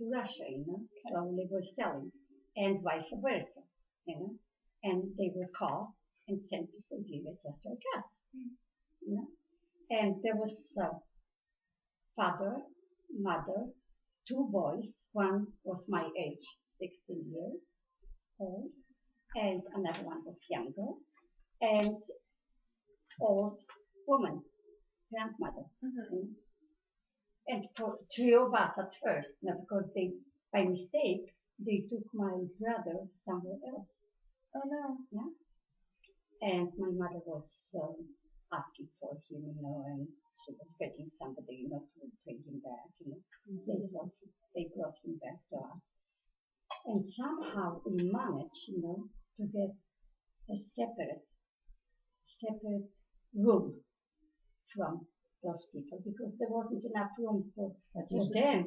to Russia, so they were selling, and vice versa, and they were called and sent to Siberia just like us, and there was father, mother, two boys. One was my age, 16 years old, and another one was younger, and old woman, grandmother. And for three of us at first, because they, by mistake, they took my brother somewhere else. Oh no. Yeah. And my mother was asking for him, and she was begging somebody, to bring him back, They brought him back to us. And somehow we managed, to get a separate room from those people because there wasn't enough room for them.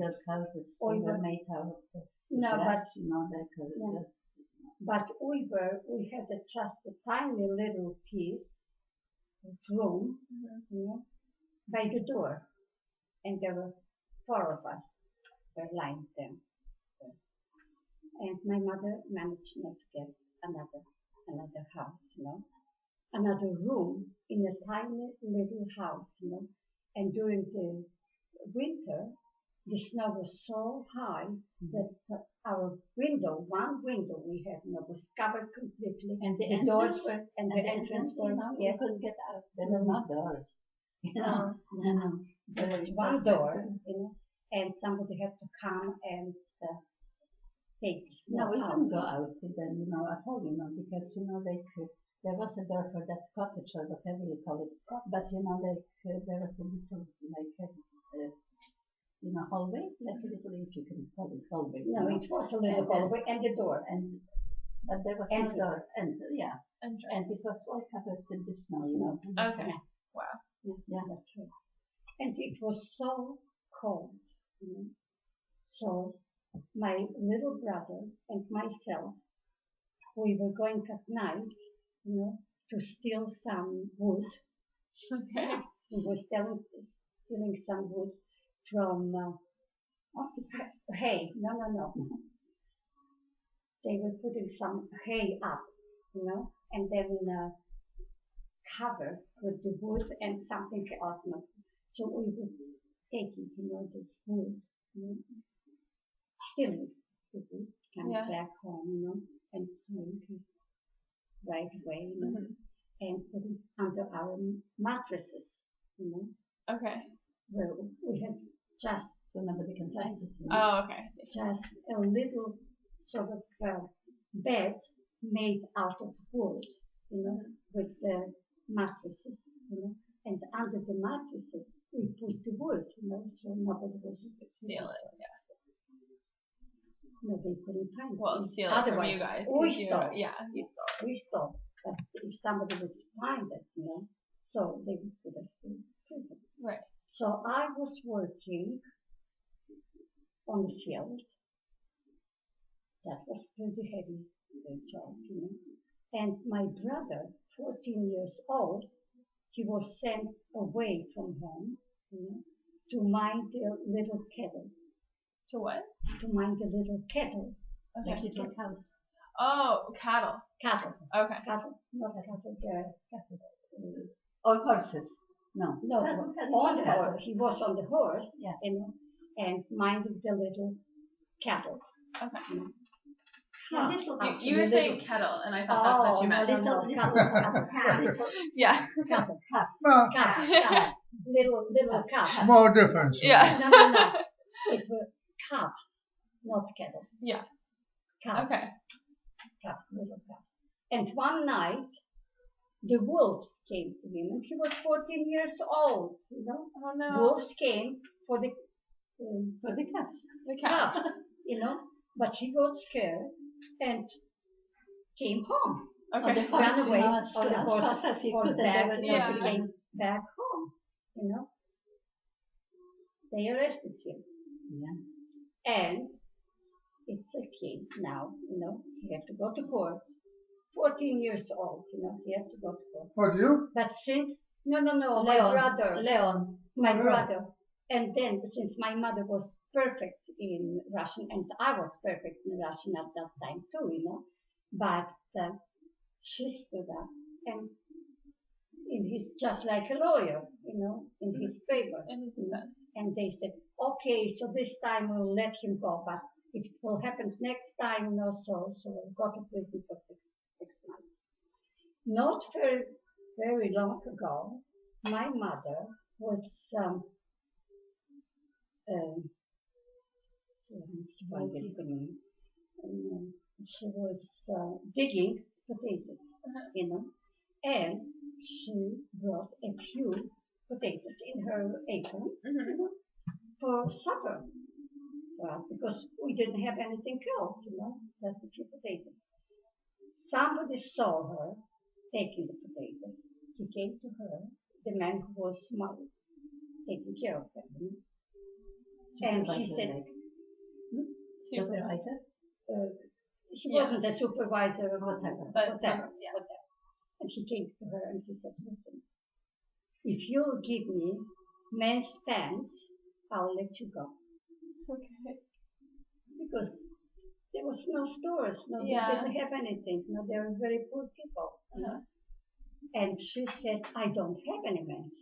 Those houses were made out of grass, they but we had just a tiny little piece of room, by the door, and there were four of us were lying there. And my mother managed not to get another house, another room in a tiny little house, And during the winter, the snow was so high that our one window we had, was covered completely, and the doors were, and the entrance were, you couldn't get out. There were no doors. No. There was one door, and somebody had to come and take the snow No, we out. couldn't go out with them, at all, because, there was a door for that cottage or whatever you call it, but, there was a little, hallway, like a little, if you can call it hallway. No, it was a little hallway and the door. But there was no door, and it was all covered with the snow, Okay. Wow. Yeah, that's true. And it was so cold, So my little brother and myself, we were going at night, to steal some wood. Okay. We were stealing some wood from hay. No. They were putting some hay up, and then covered with the wood and something else. So we would take it, this wood, stealing the wood, come back home, and smoke it right away, and put it under our mattresses, Okay. where we had just so nobody can find it. Oh, okay. Just a little sort of bed made out of wood, with the mattresses, and under the mattresses we put the wood, so nobody was Steal it, yeah. No, they couldn't find it. Well, steal it from you guys. We stole. Yeah, you stole. We stole. But if somebody would find it, so they would put us in prison. Right. So I was working on the field. That was pretty heavy job, And my brother, 14 years old, he was sent away from home, to mind the little cattle. To what? To mind the little cattle. Okay. Like little cows. Oh, cattle. Cattle. Okay. Cattle. Not cattle, cattle. Or horses. No. No, on the horse. He was on the horse, yeah. and minded the little cattle. Okay. You were saying kettle, and I thought that's what you meant. No, cattle. Yeah. Cattle. No. Calf. Little calf. Small difference. Yeah. No. It was calves, not cattle. Yeah. Calf. Okay. Calf, little calf. And one night, the wolves came to him, and he was 14 years old, Oh no. Wolves came for the calves. The calf. But he got scared and came home. Okay. Ran away on the horse back, Yeah. came back home, They arrested him. Yeah. And it's a kid now, he has to go to court. 14 years old, he has to go to court. What, you? But since, no, Leon. my brother. Leon. My brother. And then, since my mother was perfect in Russian, and I was perfect in Russian at that time too, But she stood up and in his just like a lawyer, in his favor. And they said, okay, so this time we'll let him go, but if it will happen next time, so we'll go to prison for six months. Not very, very long ago, my mother was she was digging potatoes, and she brought a few potatoes in her apron for supper for us because we didn't have anything else, just a few potatoes. Somebody saw her taking the potatoes. He came to her, the man who was taking care of them. And he said, supervisor? She wasn't a supervisor or whatever. Yeah. And he came to her and he said, listen, if you'll give me men's pants, I'll let you go. Okay. Because there was no stores, they didn't have anything, they were very poor people. And she said, I don't have any men's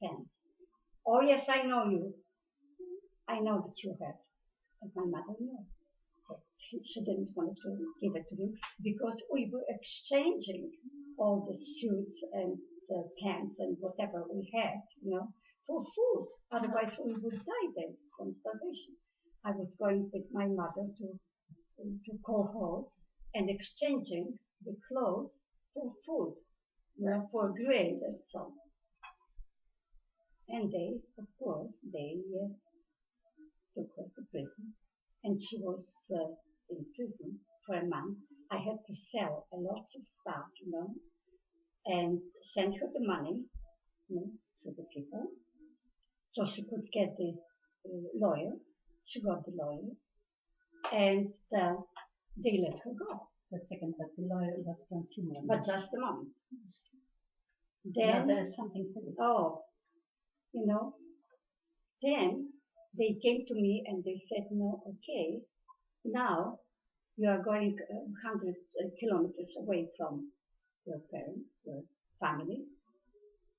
pants. Oh yes, I know you. I know that you have. And my mother knows. She didn't want to give it to him because we were exchanging all the suits and the pants and whatever we had, for food. Otherwise, we would die there from starvation. I was going with my mother to colhose and exchanging the clothes for food, for grain and so on. And they, of course, took her to prison, and she was in prison for a month. I had to sell a lot of stuff, and send her the money, to the people, so she could get the lawyer. She got the lawyer, and they let her go. The second, but the lawyer was from Finland. But just a moment. Then Then, there's something to it. Then they came to me and they said, no, okay, now you are going 100 kilometers away from your parents, your family,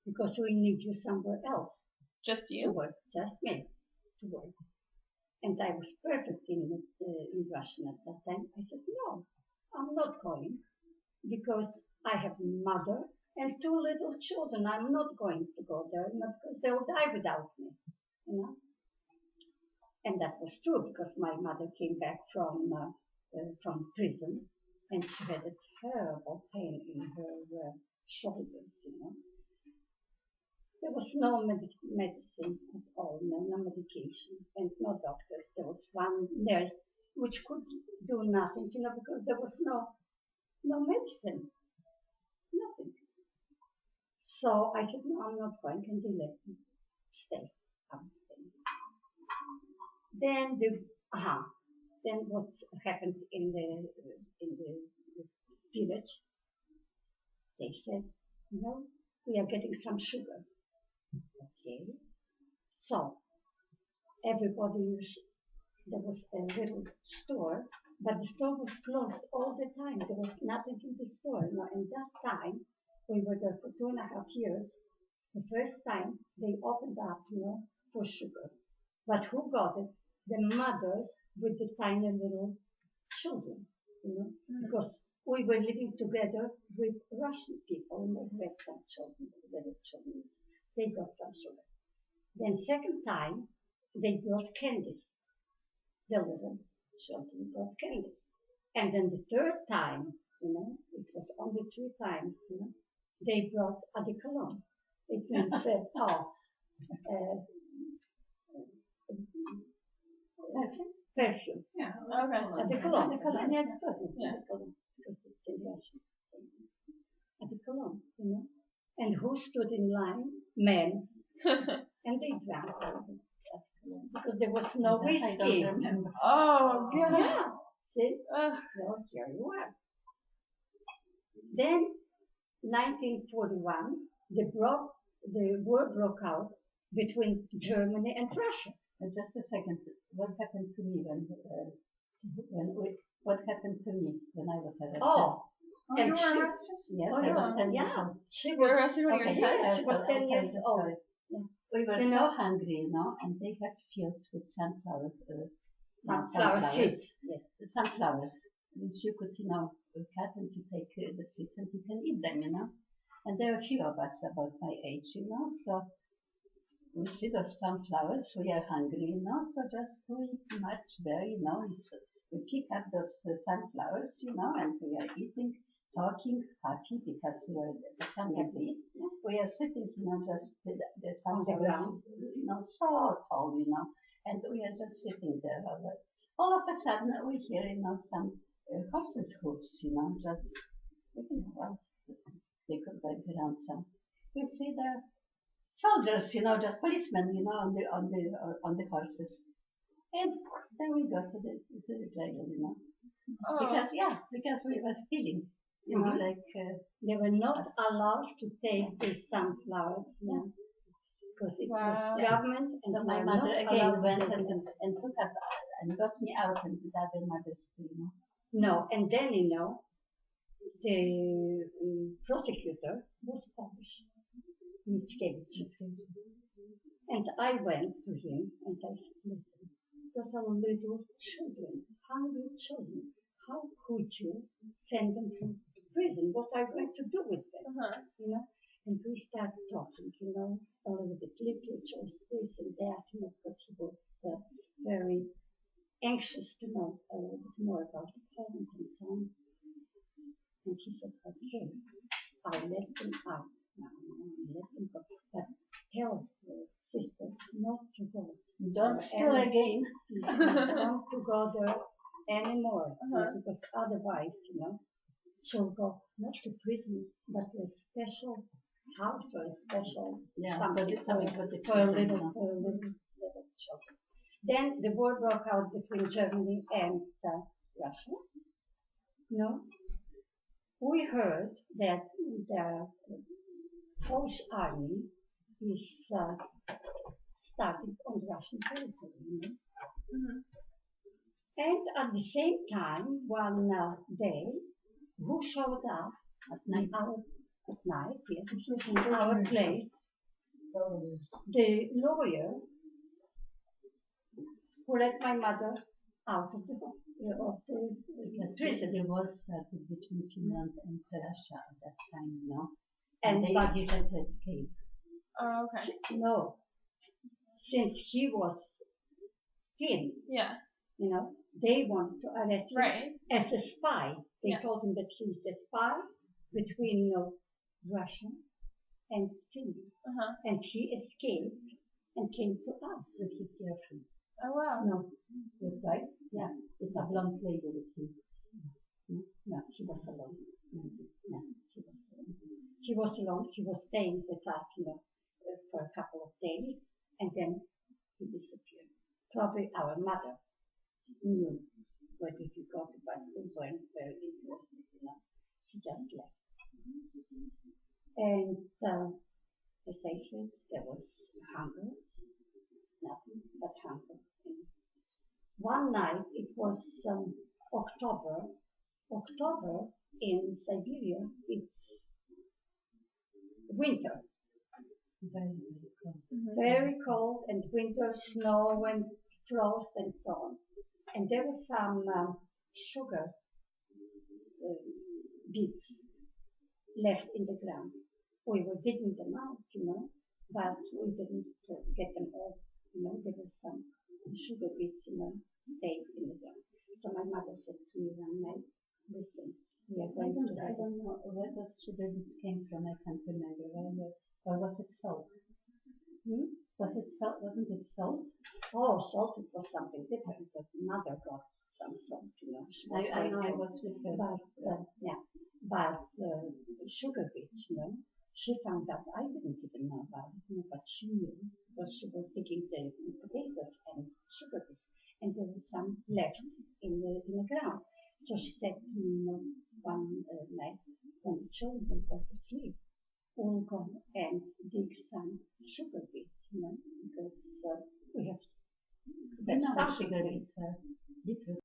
because we need you somewhere else. Just To you? work, just me, to work. And I was perfect in Russian at that time. I said, no, I'm not going, because I have a mother and two little children. I'm not going to go there, because they'll die without me, And that was true, because my mother came back from prison, and she had a terrible pain in her shoulders, There was no medicine at all, no medication, and no doctors. There was one nurse which could do nothing, because there was no medicine, nothing. So I said, no, I'm not going, and they let me stay. I'm staying. Then what happened in the village? They said, we are getting some sugar. Okay. So everybody, there was a little store, but the store was closed all the time. There was nothing in the store. And that time, we were there for 2.5 years. The first time they opened up, for sugar. But who got it? The mothers with the tiny little children, because we were living together with Russian people, who had some children, little children. They got some sugar. Then second time, they brought candy. The little children got candy. And then the third time, it was only 3 times, they brought adicolon. It means, perfume. Yeah. Okay. Adicolon. Adicolon, yeah, it's good. Yeah. Adicolon, because it's in Russian. Adicolon, And who stood in line? Men. And they drank all of it. Because there was no I whiskey. don't remember. Oh, God. Yeah. See? Ugh. Well, here you are. Then, 1941, the war broke out between Germany and Russia. Just a second. What happened to me what happened to me when I was arrested? Oh, Oh, and you were she- arrested? Yes, Oh, I was yeah. 10 years yeah, old. she You were was, arrested when you were Okay, 10? yeah, she was I'll 10 tell years the old. story. Yeah. We were You so know- hungry, and they had fields with sunflowers. Sunflower seeds. Yes. Sunflowers, which you could, cut and you take the seeds and you can eat them, And there are a few of us about my age, so we see those sunflowers, we are hungry, so just we march there, we pick up those sunflowers, and we are eating, talking, happy because we are the family. We are sitting, just the sunflowers, so tall, and we are just sitting there. All of a sudden we hear, some horses' hooves, just, well, they could go around some. We see the soldiers, just policemen, on the horses. And then we go to the jail, Oh. because we were stealing, Mhm. they They were not allowed to take the sunflowers, because it Wow. was government, and so they my were mother not again allowed went to take them. and took us and got me out and the other mothers too, No, and then, the prosecutor was Polish, Mickiewicz. And I went to him and I said, listen, those are little children, hungry children. How could you send them to prison? What are you going to do with them? Uh-huh. And we started talking, a little bit literature, this and that, because he was very anxious to know a little bit more about the Poland and so on. And he said, okay, I'll let them out. Let them go. But tell the sister not to go. Don't steal again. Don't to go there anymore. Because otherwise, she'll go not to prison, but to a special house or a special something for little children. Then the war broke out between Germany and Russia. We heard that the Polish army is starting on Russian territory. Mm-hmm. And at the same time, one day, who showed up at night? Yes, in our place, the lawyer who let my mother out of the prison. The war started between Finland and Russia at that time, And they had to escape. Oh, okay. No, since he was killed, Yeah. they wanted to arrest him Right. as a spy. They Yeah. told him that he's a spy between Russia and Finland. Uh-huh. And he escaped and came to us with his girlfriend. Oh, wow. No, that's right. Yeah, It's a blonde lady with him. No, she was alone. No, she was alone. She was staying with us, for a couple of days, and then he disappeared. Probably our mother knew where did you go to, but we weren't very interested, She just left. And as I said, there was hunger, nothing but hunger. One night, it was October. October in Siberia, it's winter. Very, very cold. Mm-hmm. Very cold, and winter, snow and frost and so on. And there were some sugar beets left in the ground. We were digging them out, but we didn't get them all. There were some sugar beets, stayed in the ground. So my mother said to me one night, listen, we are going to I don't know where those sugar beets came from. I can't remember. Or was it salt? Was it salt? Wasn't it salt? Oh, salt, it was something different, because mother got some salt, I know I was with her. But sugar beets, she found out, I didn't even know about it, but she knew, because she was digging the potatoes and sugar beets, and there was some left in the ground. So she said to me, one night, when the children got to sleep,